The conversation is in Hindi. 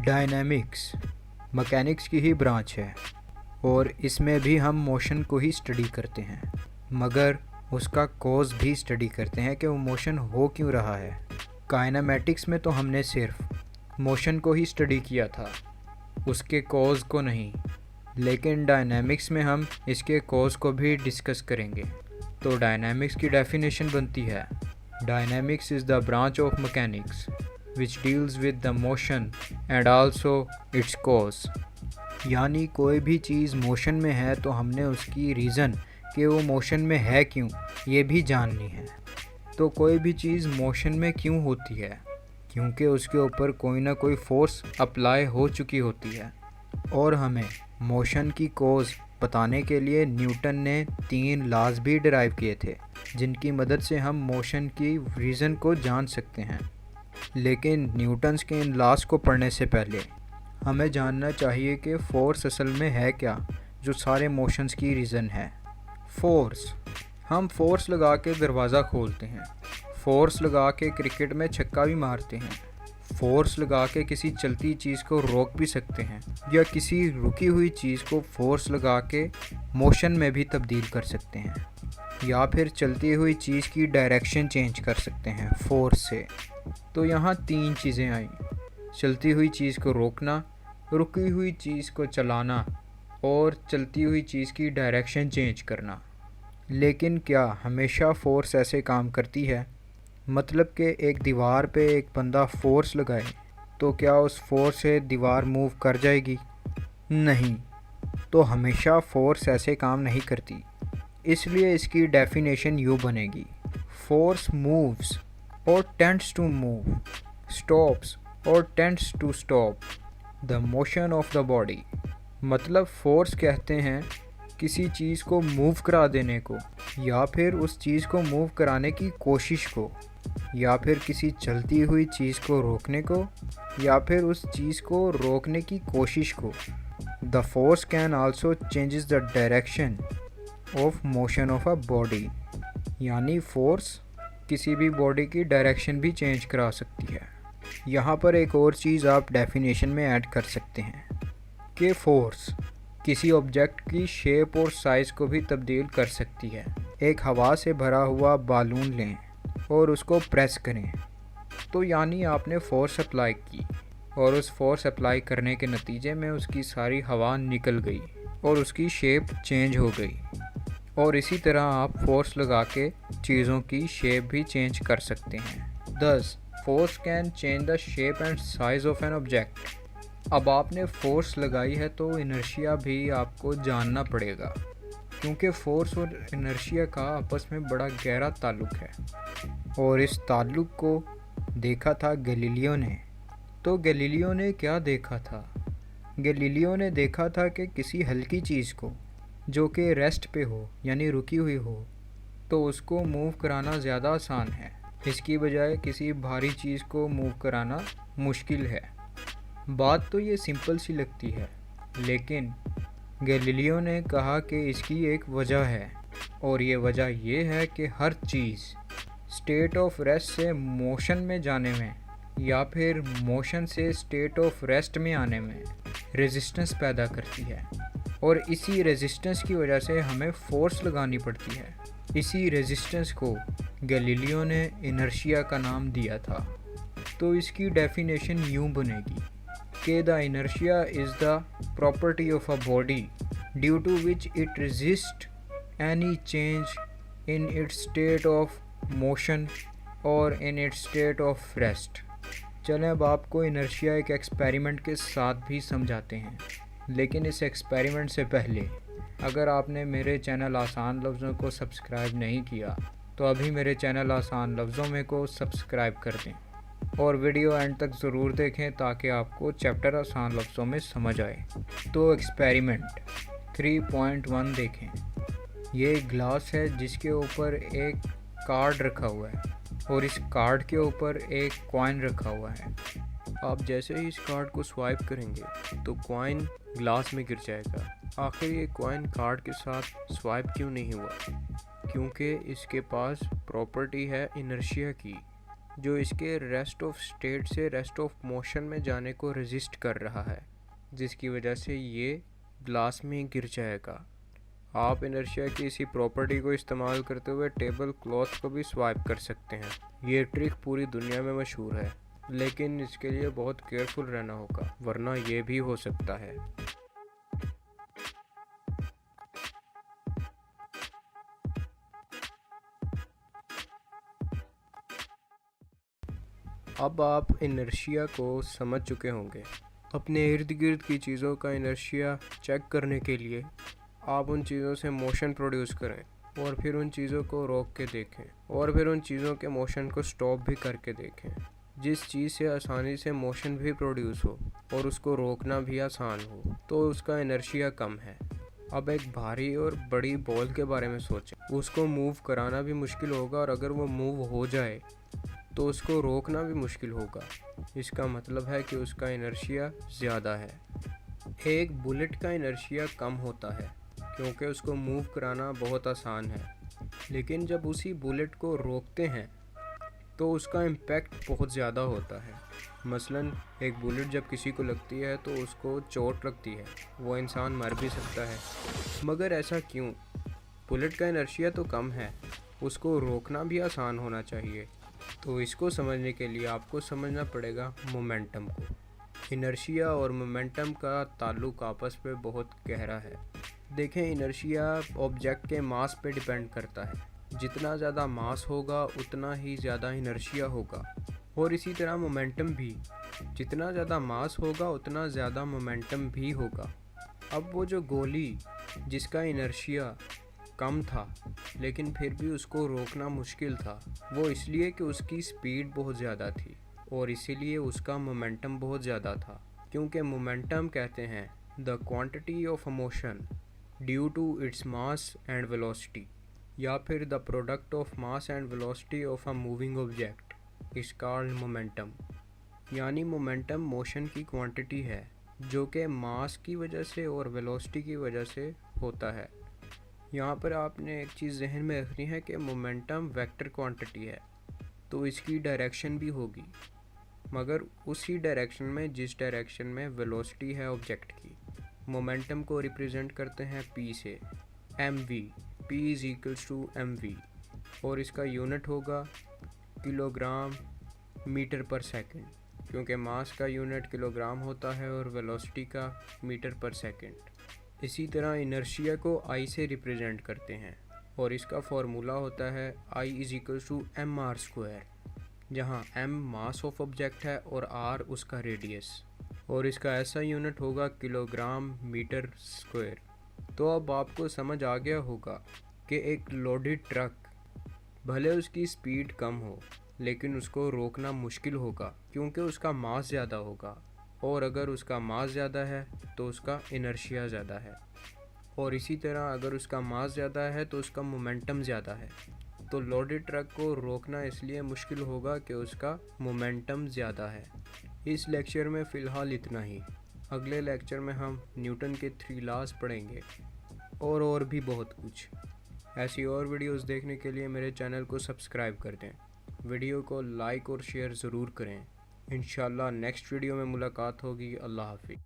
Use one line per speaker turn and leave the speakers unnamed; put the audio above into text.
डायनामिक्स मैकेनिक्स की ही ब्रांच है और इसमें भी हम मोशन को ही स्टडी करते हैं, मगर उसका कॉज भी स्टडी करते हैं कि वो मोशन हो क्यों रहा है। काइनेमैटिक्स में तो हमने सिर्फ मोशन को ही स्टडी किया था, उसके कॉज को नहीं, लेकिन डायनामिक्स में हम इसके कॉज को भी डिस्कस करेंगे। तो डायनामिक्स की डेफिनेशन बनती है, dynamics is the branch of mechanics which deals with the motion and also its cause। यानी कोई भी चीज़ मोशन में है तो हमने उसकी रीज़न कि वो मोशन में है क्यों ये भी जाननी है। तो कोई भी चीज़ मोशन में क्यों होती है, क्योंकि उसके ऊपर कोई ना कोई फोर्स अप्लाई हो चुकी होती है। और हमें मोशन की कॉज बताने के लिए न्यूटन ने 3 लॉज भी डिराइव किए थे, जिनकी मदद से हम मोशन की रीज़न को जान सकते हैं। लेकिन न्यूटन्स के इन लॉज को पढ़ने से पहले हमें जानना चाहिए कि फोर्स असल में है क्या, जो सारे मोशंस की रीज़न है। फोर्स, हम फोर्स लगा के दरवाज़ा खोलते हैं, फोर्स लगा के क्रिकेट में छक्का भी मारते हैं, फोर्स लगा के किसी चलती चीज़ को रोक भी सकते हैं, या किसी रुकी हुई चीज़ को फोर्स लगा के मोशन में भी तब्दील कर सकते हैं, या फिर चलती हुई चीज़ की डायरेक्शन चेंज कर सकते हैं फोर्स से। तो यहाँ 3 चीज़ें आई, चलती हुई चीज़ को रोकना, रुकी हुई चीज़ को चलाना और चलती हुई चीज़ की डायरेक्शन चेंज करना। लेकिन क्या हमेशा फोर्स ऐसे काम करती है? मतलब कि एक दीवार पे एक बंदा फोर्स लगाए तो क्या उस फोर्स से दीवार मूव कर जाएगी? नहीं, तो हमेशा फोर्स ऐसे काम नहीं करती। इसलिए इसकी डेफिनेशन यूँ बनेगी, force moves or tends to move, stops or tends to stop the motion of the body। मतलब फोर्स कहते हैं किसी चीज़ को मूव करा देने को, या फिर उस चीज़ को मूव कराने की कोशिश को, या फिर किसी चलती हुई चीज़ को रोकने को, या फिर उस चीज़ को रोकने की कोशिश को। The force can also changes the direction of motion of a body. यानी फोर्स किसी भी बॉडी की डायरेक्शन भी चेंज करा सकती है। यहाँ पर एक और चीज़ आप डेफिनेशन में ऐड कर सकते हैं कि फोर्स किसी ऑब्जेक्ट की शेप और साइज़ को भी तब्दील कर सकती है। एक हवा से भरा हुआ बालून लें और उसको प्रेस करें, तो यानी आपने फोर्स अप्लाई की और उस फोर्स अप्लाई करने के नतीजे में उसकी सारी हवा निकल गई और उसकी शेप चेंज हो गई। और इसी तरह आप फोर्स लगा के चीज़ों की शेप भी चेंज कर सकते हैं। Thus, force can change the shape and size of an object. अब आपने फोर्स लगाई है तो इनर्शिया भी आपको जानना पड़ेगा, क्योंकि फोर्स और इनर्शिया का आपस में बड़ा गहरा ताल्लुक़ है। और इस ताल्लुक़ को देखा था गैलीलियो ने। तो गैलीलियो ने क्या देखा था? गैलीलियो ने देखा था कि किसी हल्की चीज़ को जो कि रेस्ट पे हो यानी रुकी हुई हो, तो उसको मूव कराना ज़्यादा आसान है, इसकी बजाय किसी भारी चीज़ को मूव कराना मुश्किल है। बात तो ये सिंपल सी लगती है, लेकिन गैलीलियो ने कहा कि इसकी एक वजह है, और ये वजह ये है कि हर चीज़ स्टेट ऑफ रेस्ट से मोशन में जाने में या फिर मोशन से स्टेट ऑफ रेस्ट में आने में रेजिस्टेंस पैदा करती है, और इसी रेजिस्टेंस की वजह से हमें फोर्स लगानी पड़ती है। इसी रेजिस्टेंस को गैलीलियो ने इनर्शिया का नाम दिया था। तो इसकी डेफिनेशन यूँ बनेगी कि the inertia is the property of a body due to which it resist any change in its state of motion और in its state of rest. चलें अब आपको इनर्शिया एक एक्सपेरिमेंट के साथ भी समझाते हैं, लेकिन इस एक्सपेरिमेंट से पहले अगर आपने मेरे चैनल आसान लफ्ज़ों को सब्सक्राइब नहीं किया तो अभी मेरे चैनल आसान लफ्ज़ों में को सब्सक्राइब कर दें और वीडियो एंड तक ज़रूर देखें ताकि आपको चैप्टर आसान लफ्ज़ों में समझ आए। तो एक्सपेरिमेंट 3.1 देखें। ये एक ग्लास है जिसके ऊपर एक कार्ड रखा हुआ है और इस कार्ड के ऊपर एक कॉइन रखा हुआ है। आप जैसे ही इस कार्ड को स्वाइप करेंगे तो कॉइन ग्लास में गिर जाएगा। आखिर ये कॉइन कार्ड के साथ स्वाइप क्यों नहीं हुआ? क्योंकि इसके पास प्रॉपर्टी है इनर्शिया की, जो इसके रेस्ट ऑफ स्टेट से रेस्ट ऑफ मोशन में जाने को रेजिस्ट कर रहा है, जिसकी वजह से ये ग्लास में गिर जाएगा। आप इनर्शिया की इसी प्रॉपर्टी को इस्तेमाल करते हुए टेबल क्लॉथ को भी स्वाइप कर सकते हैं। ये ट्रिक पूरी दुनिया में मशहूर है, लेकिन इसके लिए बहुत केयरफुल रहना होगा, वरना ये भी हो सकता है। अब आप इनर्शिया को समझ चुके होंगे। अपने इर्द गिर्द की चीज़ों का इनर्शिया चेक करने के लिए आप उन चीज़ों से मोशन प्रोड्यूस करें और फिर उन चीज़ों को रोक के देखें और फिर उन चीज़ों के मोशन को स्टॉप भी करके देखें। जिस चीज़ से आसानी से मोशन भी प्रोड्यूस हो और उसको रोकना भी आसान हो, तो उसका इनर्शिया कम है। अब एक भारी और बड़ी बॉल के बारे में सोचें। उसको मूव कराना भी मुश्किल होगा और अगर वो मूव हो जाए तो उसको रोकना भी मुश्किल होगा। इसका मतलब है कि उसका इनर्शिया ज़्यादा है। एक बुलेट का इनर्शिया कम होता है क्योंकि उसको मूव कराना बहुत आसान है, लेकिन जब उसी बुलेट को रोकते हैं तो उसका इम्पैक्ट बहुत ज़्यादा होता है। मसलन एक बुलेट जब किसी को लगती है तो उसको चोट लगती है, वो इंसान मर भी सकता है। मगर ऐसा क्यों? बुलेट का इनर्शिया तो कम है, उसको रोकना भी आसान होना चाहिए। तो इसको समझने के लिए आपको समझना पड़ेगा मोमेंटम को। इनर्शिया और मोमेंटम का ताल्लुक आपस में बहुत गहरा है। देखें, इनर्शिया ऑब्जेक्ट के मास पे डिपेंड करता है। जितना ज़्यादा मास होगा उतना ही ज़्यादा इनर्शिया होगा, और इसी तरह मोमेंटम भी, जितना ज़्यादा मास होगा उतना ज़्यादा मोमेंटम भी होगा। अब वो जो गोली जिसका इनर्शिया कम था लेकिन फिर भी उसको रोकना मुश्किल था, वो इसलिए कि उसकी स्पीड बहुत ज़्यादा थी और इसीलिए उसका मोमेंटम बहुत ज़्यादा था। क्योंकि मोमेंटम कहते हैं the quantity of a motion due to its mass and velocity, या फिर the product of mass and velocity of a moving object is called momentum. यानी मोमेंटम मोशन की क्वांटिटी है जो कि मास की वजह से और वेलोसिटी की वजह से होता है। यहाँ पर आपने एक चीज़ जहन में रखनी है कि मोमेंटम वेक्टर क्वांटिटी है, तो इसकी डायरेक्शन भी होगी, मगर उसी डायरेक्शन में जिस डायरेक्शन में वेलोसिटी है ऑब्जेक्ट की। मोमेंटम को रिप्रेजेंट करते हैं p से, mv, p is equals to mv, और इसका यूनिट होगा किलोग्राम मीटर पर सेकंड, क्योंकि मास का यूनिट किलोग्राम होता है और वेलोसिटी का मीटर पर सेकंड। इसी तरह इनर्शिया को I से रिप्रेजेंट करते हैं और इसका फार्मूला होता है I is equals to mr², जहाँ m मास ऑफ ऑब्जेक्ट है और r उसका रेडियस, और इसका ऐसा यूनिट होगा किलोग्राम मीटर स्क्वायर। तो अब आपको समझ आ गया होगा कि एक लोडेड ट्रक, भले उसकी स्पीड कम हो लेकिन उसको रोकना मुश्किल होगा क्योंकि उसका मास ज़्यादा होगा, और अगर उसका मास ज़्यादा है तो उसका इनर्शिया ज़्यादा है, और इसी तरह अगर उसका मास ज़्यादा है तो उसका मोमेंटम ज़्यादा है। तो लोडेड ट्रक को रोकना इसलिए मुश्किल होगा कि उसका मोमेंटम ज़्यादा है। इस लेक्चर में फ़िलहाल इतना ही। अगले लेक्चर में हम न्यूटन के 3 लॉज पढ़ेंगे और भी बहुत कुछ। ऐसी और वीडियोस देखने के लिए मेरे चैनल को सब्सक्राइब कर दें। वीडियो को लाइक और शेयर ज़रूर करें। इंशाल्लाह नेक्स्ट वीडियो में मुलाकात होगी। अल्लाह हाफिज़।